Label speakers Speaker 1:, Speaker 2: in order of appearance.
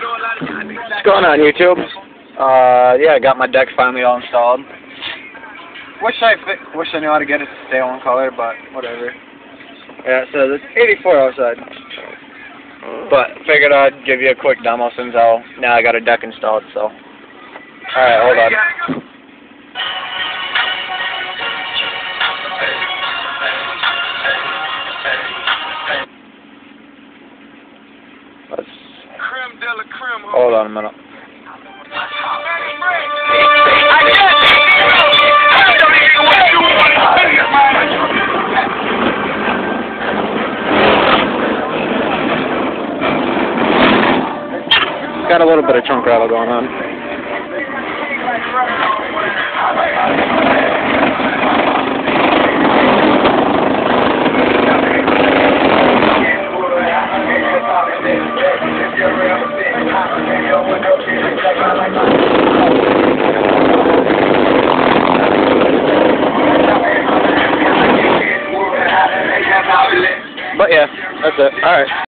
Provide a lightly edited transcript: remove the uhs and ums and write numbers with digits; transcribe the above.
Speaker 1: What's going on, YouTube? Yeah, I got my deck finally all installed. Wish I knew how to get it to stay one color, but whatever. Yeah, so it's 84 outside. But figured I'd give you a quick demo since now I got a deck installed, so. Alright, hold on. Hold on a minute. Got a little bit of trunk rattle going on. But yeah, that's it. Alright.